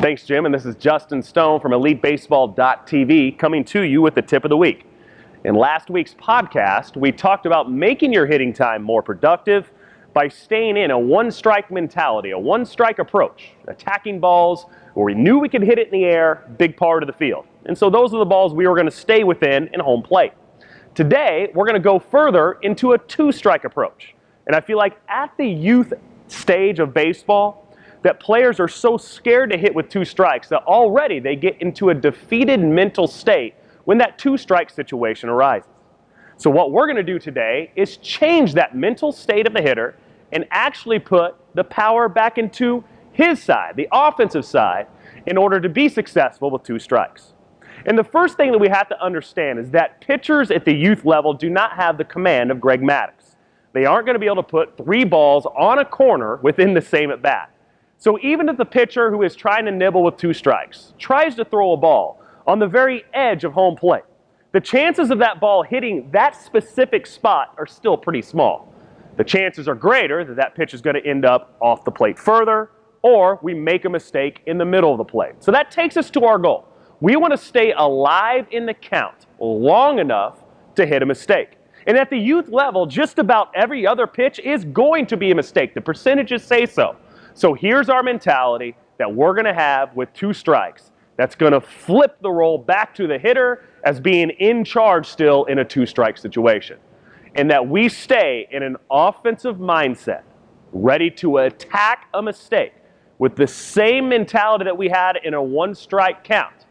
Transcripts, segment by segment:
Thanks, Jim, and this is Justin Stone from EliteBaseball.tv coming to you with the tip of the week. In last week's podcast, we talked about making your hitting time more productive by staying in a one-strike mentality, a one-strike approach, attacking balls where we knew we could hit it in the air, big part of the field. And so those are the balls we were going to stay within in home plate. Today, we're going to go further into a two-strike approach. And I feel like at the youth stage of baseball, that players are so scared to hit with two strikes that already they get into a defeated mental state when that two-strike situation arises. So what we're going to do today is change that mental state of the hitter and actually put the power back into his side, the offensive side, in order to be successful with two strikes. And the first thing that we have to understand is that pitchers at the youth level do not have the command of Greg Maddux. They aren't going to be able to put three balls on a corner within the same at bat. So even if the pitcher who is trying to nibble with two strikes tries to throw a ball on the very edge of home plate, the chances of that ball hitting that specific spot are still pretty small. The chances are greater that that pitch is going to end up off the plate further, or we make a mistake in the middle of the plate. So that takes us to our goal. We want to stay alive in the count long enough to hit a mistake. And at the youth level, just about every other pitch is going to be a mistake. The percentages say so. So here's our mentality that we're going to have with two strikes. That's going to flip the role back to the hitter as being in charge still in a two-strike situation. And that we stay in an offensive mindset, ready to attack a mistake with the same mentality that we had in a one-strike count.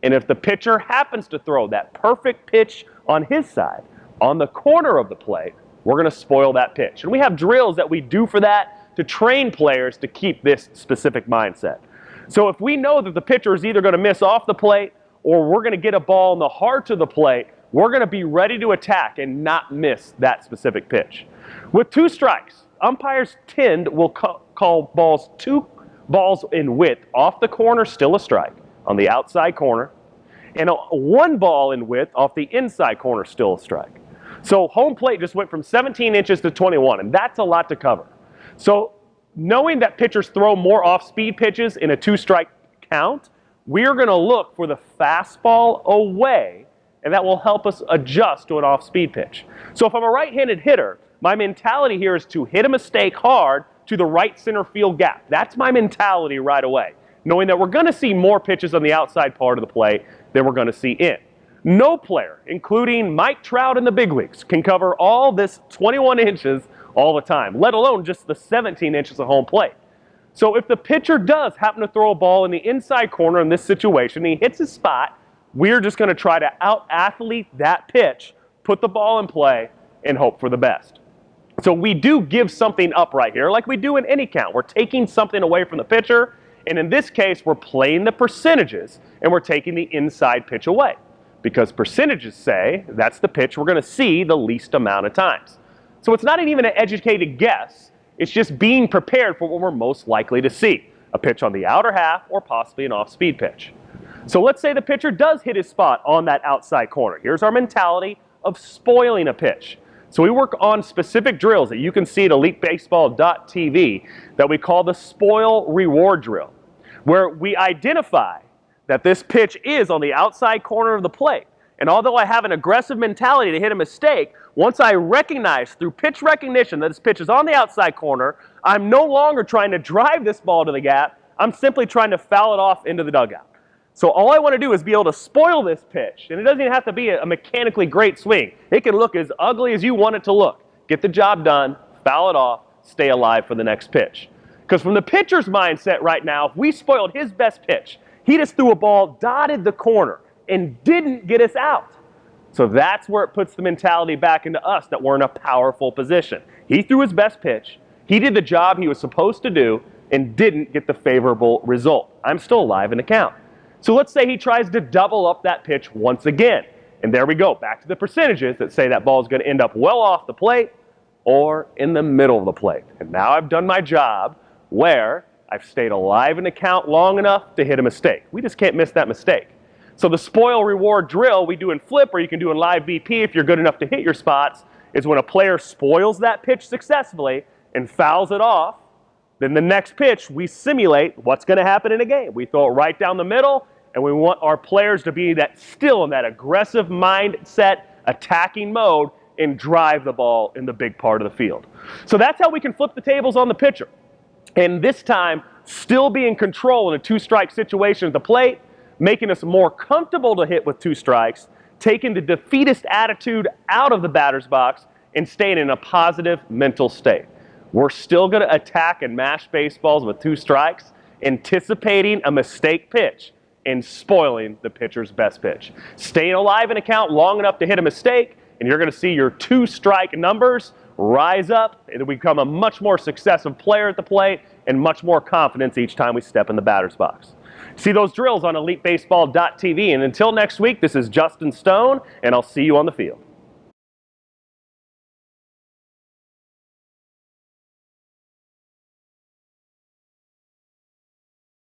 And if the pitcher happens to throw that perfect pitch on his side, on the corner of the plate, we're going to spoil that pitch. And we have drills that we do for that to train players to keep this specific mindset. So if we know that the pitcher is either going to miss off the plate or we're going to get a ball in the heart of the plate, we're going to be ready to attack and not miss that specific pitch. With two strikes, umpires will call balls two balls in width off the corner, still a strike, on the outside corner, and one ball in width off the inside corner, still a strike. So home plate just went from 17 inches to 21, and that's a lot to cover. So knowing that pitchers throw more off-speed pitches in a two-strike count, we're going to look for the fastball away, and that will help us adjust to an off-speed pitch. So if I'm a right-handed hitter, my mentality here is to hit a mistake hard to the right center field gap. That's my mentality right away, knowing that we're going to see more pitches on the outside part of the plate than we're going to see in. No player, including Mike Trout in the big leagues, can cover all this 21 inches all the time, let alone just the 17 inches of home plate. So if the pitcher does happen to throw a ball in the inside corner in this situation, and he hits his spot, we're just going to try to out-athlete that pitch, put the ball in play, and hope for the best. So we do give something up right here, like we do in any count. We're taking something away from the pitcher, and in this case, we're playing the percentages, and we're taking the inside pitch away. Because percentages say that's the pitch we're going to see the least amount of times. So it's not even an educated guess. It's just being prepared for what we're most likely to see, a pitch on the outer half or possibly an off-speed pitch. So let's say the pitcher does hit his spot on that outside corner. Here's our mentality of spoiling a pitch. So we work on specific drills that you can see at EliteBaseball.tv that we call the spoil reward drill, where we identify that this pitch is on the outside corner of the plate. And although I have an aggressive mentality to hit a mistake, once I recognize through pitch recognition that this pitch is on the outside corner, I'm no longer trying to drive this ball to the gap. I'm simply trying to foul it off into the dugout. So all I want to do is be able to spoil this pitch. And it doesn't even have to be a mechanically great swing. It can look as ugly as you want it to look. Get the job done, foul it off, stay alive for the next pitch. Because from the pitcher's mindset right now, if we spoiled his best pitch, he just threw a ball, dotted the corner, and didn't get us out. So that's where it puts the mentality back into us that we're in a powerful position. He threw his best pitch. He did the job he was supposed to do and didn't get the favorable result. I'm still alive in the count. So let's say he tries to double up that pitch once again. And there we go, back to the percentages that say that ball is going to end up well off the plate or in the middle of the plate. And now I've done my job where I've stayed alive in the count long enough to hit a mistake. We just can't miss that mistake. So the spoil reward drill we do in flip, or you can do in live BP if you're good enough to hit your spots, is when a player spoils that pitch successfully and fouls it off, Then the next pitch, we simulate what's going to happen in a game. We throw it right down the middle, and we want our players to be still in that aggressive mindset, attacking mode, and drive the ball in the big part of the field. So that's how we can flip the tables on the pitcher. And this time, still be in control in a two-strike situation at the plate, making us more comfortable to hit with 2 strikes, taking the defeatist attitude out of the batter's box, and staying in a positive mental state. We're still going to attack and mash baseballs with 2 strikes, anticipating a mistake pitch and spoiling the pitcher's best pitch. Staying alive in a count long enough to hit a mistake, and you're going to see your 2-strike numbers rise up and become a much more successful player at the plate and much more confidence each time we step in the batter's box. See those drills on EliteBaseball.tv. And until next week, this is Justin Stone, and I'll see you on the field.